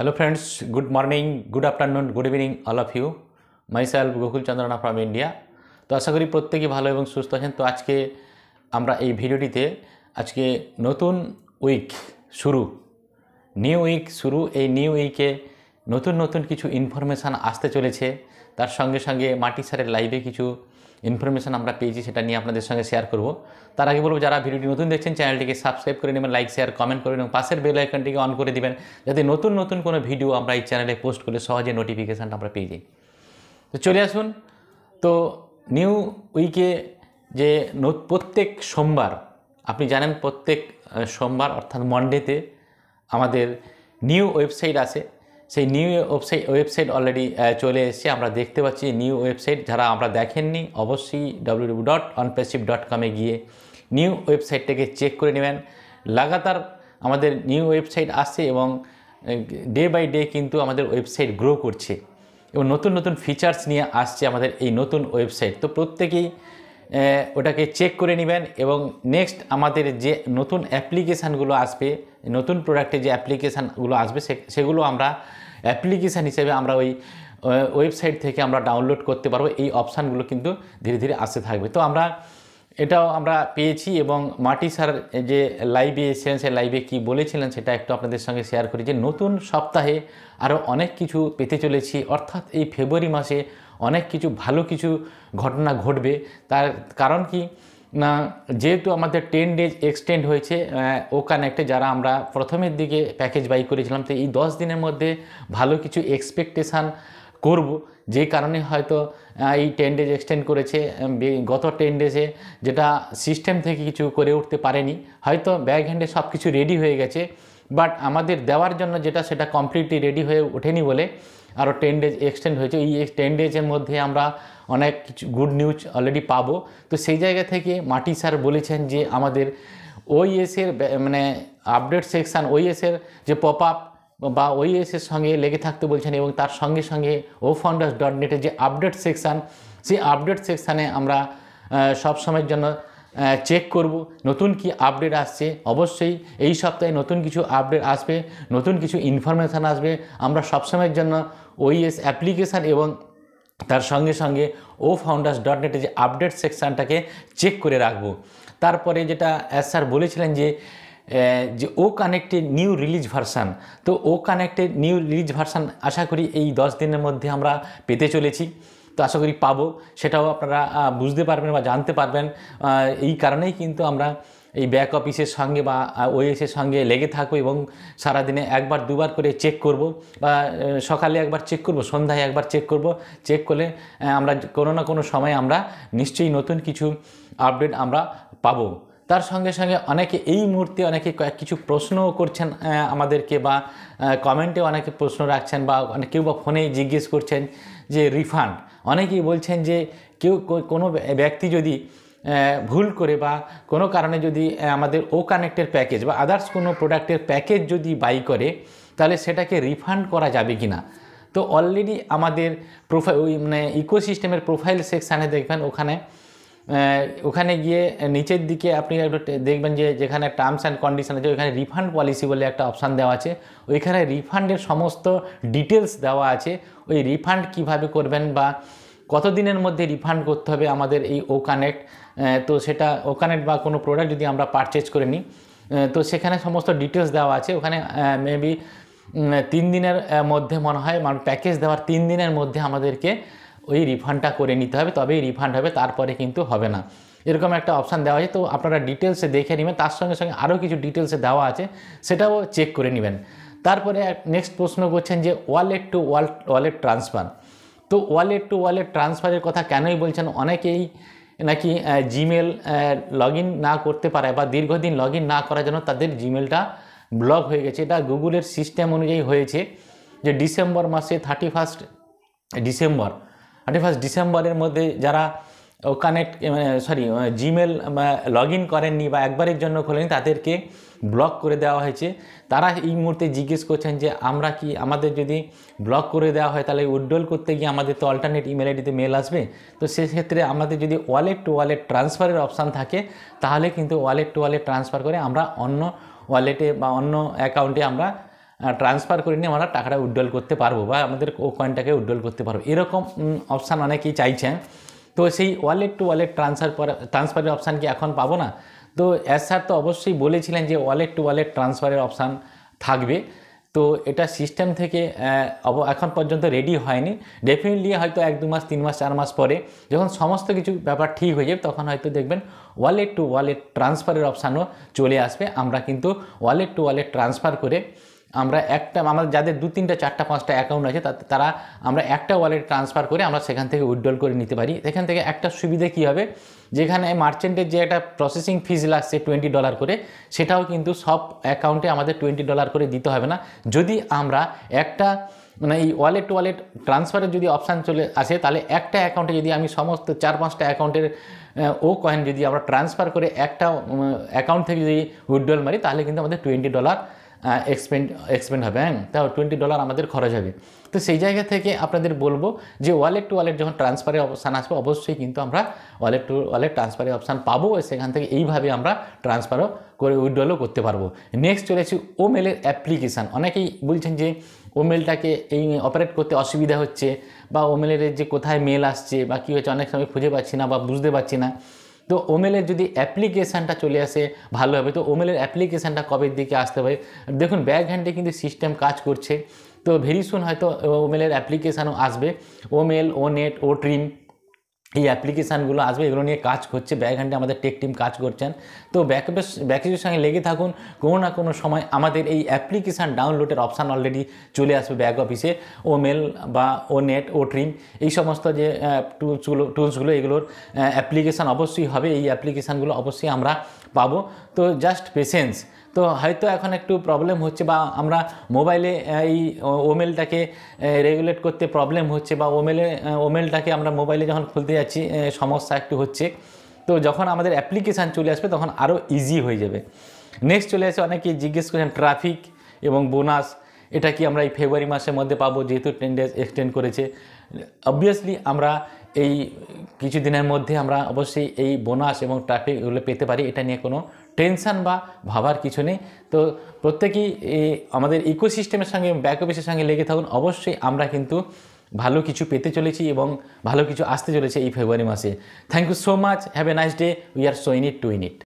Hello friends, good morning, good afternoon, good evening all of you. Myself Gokul Chandrana from India. তো আশা করি প্রত্যেকেই ভালো এবং সুস্থ আছেন। তো আজকে আমরা এই ভিডিওটিতে আজকে নতুন উইক শুরু, নিউ উইক শুরু, এই নিউ উইকে নতুন নতুন কিছু ইনফরমেশান আসতে চলেছে। তার সঙ্গে সঙ্গে মাটি স্যারের লাইভে কিছু ইনফরমেশান আমরা পেয়েছি, সেটা নিয়ে আপনাদের সঙ্গে শেয়ার করব। তার আগে বলবো, যারা ভিডিওটি নতুন দেখছেন চ্যানেলটিকে সাবস্ক্রাইব করে নেবেন, লাইক শেয়ার কমেন্ট করবেন এবং পাশের বেল আইকনটিকে অন করে দিবেন, যাতে নতুন নতুন কোনো ভিডিও আমরা এই চ্যানেলে পোস্ট করলে সহজে নোটিফিকেশানটা আমরা পেয়ে যাই। তো চলে আসুন। তো নিউ উইকে যে প্রত্যেক সোমবার, আপনি জানেন প্রত্যেক সোমবার অর্থাৎ মন্ডেতে আমাদের নিউ ওয়েবসাইট আসে। সেই নিউ ওয়েবসাইট অলরেডি চলে এসেছে, আমরা দেখতে পাচ্ছি নিউ ওয়েবসাইট। যারা আমরা দেখেননি অবশ্যই www.onpassive.com গিয়ে নিউ ওয়েবসাইটটাকে চেক করে নেবেন। লাগাতার আমাদের নিউ ওয়েবসাইট আসছে এবং ডে বাই ডে কিন্তু আমাদের ওয়েবসাইট গ্রো করছে এবং নতুন নতুন ফিচার্স নিয়ে আসছে আমাদের এই নতুন ওয়েবসাইট। তো প্রত্যেকেই ওটাকে চেক করে নেবেন এবং নেক্সট আমাদের যে নতুন অ্যাপ্লিকেশানগুলো আসবে, নতুন প্রোডাক্টে যে অ্যাপ্লিকেশানগুলো আসবে সেগুলো আমরা অ্যাপ্লিকেশান হিসেবে আমরা ওই ওয়েবসাইট থেকে আমরা ডাউনলোড করতে পারবো। এই অপশানগুলো কিন্তু ধীরে ধীরে আসতে থাকবে। তো এটাও আমরা পেয়েছি এবং মাটি স্যার যে লাইভে এসেছিলেন, সেই লাইভে কী বলেছিলেন সেটা একটু আপনাদের সঙ্গে শেয়ার করি। যে নতুন সপ্তাহে আরও অনেক কিছু পেতে চলেছি, অর্থাৎ এই ফেব্রুয়ারি মাসে অনেক কিছু ভালো কিছু ঘটনা ঘটবে। তার কারণ কি না, যেহেতু আমাদের 10 ডেজ এক্সটেন্ড হয়েছে ও কানেক্টে, যারা আমরা প্রথমের দিকে প্যাকেজ বাই করেছিলাম, তো এই 10 দিনের মধ্যে ভালো কিছু এক্সপেকটেশান করব, যে কারণে হয়তো এই 10 ডেজ এক্সটেন্ড করেছে। গত 10 ডেজে যেটা সিস্টেম থেকে কিছু করে উঠতে পারেনি, হয়তো ব্যাক হ্যান্ডে সব কিছু রেডি হয়ে গেছে, বাট আমাদের দেওয়ার জন্য সেটা কমপ্লিটলি রেডি হয়ে ওঠেনি বলে আরও 10 ডেজ এক্সটেন্ড হয়েছে। এই 10 ডেজের মধ্যে আমরা অনেক কিছু গুড নিউজ অলরেডি পাবো। তো সেই জায়গা থেকে মাটি স্যার বলেছেন যে আমাদের ওইএসের মানে আপডেট সেকশান, ওইএসের যে পপ আপ বা ওইএসের সঙ্গে লেগে থাকতে বলছেন এবং তার সঙ্গে সঙ্গে ofounders.net-এর যে আপডেট সেকশান, সেই আপডেট সেকশানে আমরা সবসময়ের জন্য চেক করব নতুন কি আপডেট আসছে। অবশ্যই এই সপ্তাহে নতুন কিছু আপডেট আসবে, নতুন কিছু ইনফরমেশান আসবে। আমরা সবসময়ের জন্য ওইএস অ্যাপ্লিকেশান এবং তার সঙ্গে সঙ্গে ofounders.net-এর যে আপডেট সেকশানটাকে চেক করে রাখবো। তারপরে যেটা স্যার বলেছিলেন যে ও কানেক্টের নিউ রিলিজ ভার্সান, তো ও কানেক্টের নিউ রিলিজ ভার্সান আশা করি এই 10 দিনের মধ্যে আমরা পেতে চলেছি। তো আশা করি পাবো, সেটাও আপনারা বুঝতে পারবেন বা জানতে পারবেন। এই কারণেই কিন্তু আমরা এই ব্যাক অফিসের সঙ্গে বা ওএসের সঙ্গে লেগে থাকবো এবং সারাদিনে একবার দুবার করে চেক করব, বা সকালে একবার চেক করব, সন্ধ্যায় একবার চেক করব। চেক করলে আমরা কোনো না কোনো সময় আমরা নিশ্চয়ই নতুন কিছু আপডেট আমরা পাবো। তার সঙ্গে সঙ্গে অনেকে এই মুহূর্তে অনেকে কিছু প্রশ্নও করছেন আমাদেরকে, বা কমেন্টে অনেকে প্রশ্ন রাখছেন, বা কেউ বা ফোনে জিজ্ঞেস করছেন যে রিফান্ড। অনেকেই বলছেন যে কোনো ব্যক্তি যদি ভুল করে বা কোনো কারণে যদি আমাদের ও কানেক্টের প্যাকেজ বা আদার্স কোনো প্রোডাক্টের প্যাকেজ যদি বাই করে, তাহলে সেটাকে রিফান্ড করা যাবে কি না। তো অলরেডি আমাদের মানে ইকোসিস্টেমের প্রোফাইল সেকশানে দেখবেন, ওখানে গিয়ে নিচের দিকে আপনি দেখবেন যে যেখানে টার্মস অ্যান্ড কন্ডিশন আছে, ওইখানে রিফান্ড পলিসি বলে একটা অপশান দেওয়া আছে। ওইখানে রিফান্ডের সমস্ত ডিটেলস দেওয়া আছে। ওই রিফান্ড কিভাবে করবেন বা কতদিনের মধ্যে রিফান্ড করতে হবে আমাদের এই ও কানেক্ট, তো সেটা ও কানেক্ট বা কোনো প্রোডাক্ট যদি আমরা পারচেজ করে নিই, তো সেখানে সমস্ত ডিটেলস দেওয়া আছে। ওখানে মেবি 3 দিনের মধ্যে মনে হয়, মানে প্যাকেজ দেওয়ার 3 দিনের মধ্যে আমাদেরকে ওই রিফান্ডটা করে নিতে হবে, তবেই রিফান্ড হবে, তারপরে কিন্তু হবে না। এরকম একটা অপশান দেওয়া আছে। তো আপনারা ডিটেলসে দেখে নেবেন, তার সঙ্গে সঙ্গে আরও কিছু ডিটেলসে দেওয়া আছে, সেটাও চেক করে নেবেন। তারপরে নেক্সট প্রশ্ন করছেন যে ওয়ালেট টু ওয়ালেট ট্রান্সফার। তো ওয়ালেট টু ওয়ালেট ট্রান্সফারের কথা কেনই বলছেন, অনেকেই নাকি জিমেল লগ ইন না করতে পারে বা দীর্ঘদিন লগ ইন না করার জন্য তাদের জিমেলটা ব্লক হয়ে গেছে। এটা গুগলের সিস্টেম অনুযায়ী হয়েছে যে ডিসেম্বর মাসে 31 ডিসেম্বরের মধ্যে যারা কানেক্ট জিমেল লগ ইন করেননি বা একবারের জন্য খোলেনি, তাদেরকে ব্লক করে দেওয়া হয়েছে। তারা এই মুহূর্তে জিজ্ঞেস করছেন যে আমাদের যদি ব্লক করে দেওয়া হয়, তাহলে উইথড্রল করতে গিয়ে আমাদের তো অল্টারনেট ইমেল আইডিতে মেল আসবে। তো সেক্ষেত্রে আমাদের যদি ওয়ালেট টু ওয়ালেট ট্রান্সফারের অপশান থাকে, তাহলে কিন্তু ওয়ালেট টু ওয়ালেট ট্রান্সফার করে আমরা অন্য ওয়ালেটে বা অন্য অ্যাকাউন্টে আমরা ট্রান্সফার করে নিয়ে আমরা টাকাটা উইথড্রল করতে পারবো বা আমাদের ও কয়েনটাকে উইথড্রল করতে পারবো, এরকম অপশান অনেকেই চাইছেন। তো সেই ওয়ালেট টু ওয়ালেট ট্রান্সফারের অপশান কি এখন পাবো না? তো এস স্যার তো অবশ্যই বলেছিলেন যে ওয়ালেট টু ওয়ালেট ট্রান্সফারের অপশান থাকবে। তো এটা সিস্টেম থেকে এখন পর্যন্ত রেডি হয়নি। ডেফিনেটলি হয়তো 1-2 মাস 3 মাস 4 মাস পরে যখন সমস্ত কিছু ব্যাপার ঠিক হয়ে যাবে তখন হয়তো দেখবেন ওয়ালেট টু ওয়ালেট ট্রান্সফারের অপশানও চলে আসবে। আমরা কিন্তু ওয়ালেট টু ওয়ালেট ট্রান্সফার করে আমরা আমাদের যাদের 2, 3, 4, 5টা অ্যাকাউন্ট আছে তারা আমরা একটা ওয়ালেট ট্রান্সফার করে আমরা সেখান থেকে উইথড্রল করে নিতে পারি। এখান থেকে একটা সুবিধা কী হবে, যেখানে মার্চেন্টের যে একটা প্রসেসিং ফিজ লাগছে $20 করে, সেটাও কিন্তু সব অ্যাকাউন্টে আমাদের $20 করে দিতে হবে না। যদি আমরা একটা এই ওয়ালেট টু ওয়ালেট ট্রান্সফারের যদি অপশান চলে আসে, তাহলে একটা অ্যাকাউন্টে যদি আমি সমস্ত 4-5টা অ্যাকাউন্টের ও কয়েন যদি আমরা ট্রান্সফার করে একটা অ্যাকাউন্ট থেকে যদি উইথড্রল মারি, তাহলে কিন্তু আমাদের $20 এক্সপেন্ড হবে। তাও $20 আমাদের খরচ হবে। তো সেই জায়গা থেকে আপনাদের বলবো যে ওয়ালেট টু ওয়ালেট যখন ট্রান্সফারের অপশান আসবে, অবশ্যই কিন্তু আমরা ওয়ালেট টু ওয়ালেট ট্রান্সফারের অপশান পাবো, সেখান থেকে এইভাবে আমরা ট্রান্সফারও করে উইথড্রলও করতে পারবো। নেক্সট চলে আসি ওমেলের অ্যাপ্লিকেশান। অনেকেই বলছেন যে ওমেলটাকে এই অপারেট করতে অসুবিধা হচ্ছে, বা ওমেলের যে কোথায় মেল আসছে বা কী হচ্ছে অনেক সময় খুঁজে পাচ্ছি না বা বুঝতে পারছি না। তো ওমেলের যদি অ্যাপ্লিকেশানটা চলে আসে ভালো হবে। তো ওমেলের অ্যাপ্লিকেশানটা কবের দিকে আসতে পারে? দেখুন ব্যাক হ্যান্ডে কিন্তু সিস্টেম কাজ করছে, তো ভেরি সুন হয়তো ওমেলের অ্যাপ্লিকেশানও আসবে। ওমেল, ও নেট, ও ট্রিম এই অ্যাপ্লিকেশানগুলো আসবে, এগুলো নিয়ে কাজ করছে ব্যাক হ্যান্ডে আমাদের টেক টিম কাজ করছেন। তো ব্যাকের সঙ্গে লেগে থাকুন, কোনো না কোনো সময় আমাদের এই অ্যাপ্লিকেশান ডাউনলোডের অপশান অলরেডি চলে আসবে ব্যাক অফিসে। ও মেল বা ও নেট, ও ট্রিম এই সমস্ত যে টুলসগুলো এগুলোর অ্যাপ্লিকেশান অবশ্যই হবে। এই অ্যাপ্লিকেশানগুলো অবশ্যই আমরা পাবো। তো জাস্ট পেশেন্স। তো হয়তো এখন একটু প্রবলেম হচ্ছে, বা আমরা মোবাইলে এই ওমেলটাকে রেগুলেট করতে প্রবলেম হচ্ছে, বা ওমেলটাকে আমরা মোবাইলে যখন খুলতে যাচ্ছি সমস্যা একটু হচ্ছে। তো যখন আমাদের অ্যাপ্লিকেশান চলে আসবে তখন আরও ইজি হয়ে যাবে। নেক্সট চলে আসে অনেকেই জিজ্ঞেস করেন ট্রাফিক এবং বোনাস, এটা কি আমরা এই ফেব্রুয়ারি মাসের মধ্যে পাবো, যেহেতু 10 days এক্সটেন্ড করেছে। অবভিয়াসলি আমরা এই কিছুদিনের মধ্যে আমরা অবশ্যই এই বোনাস এবং ট্রাফিক এগুলো পেতে পারি, এটা নিয়ে কোনো টেনশান বা ভাবার কিছু নেই। তো প্রত্যেকেই আমাদের ইকোসিস্টেমের সঙ্গে ব্যাক অফিসের সঙ্গে লেগে থাকুন, অবশ্যই আমরা কিন্তু ভালো কিছু পেতে চলেছি এবং ভালো কিছু আসতে চলেছে এই ফেব্রুয়ারি মাসে। Thank you so much, have a nice day, we are so in it to in it.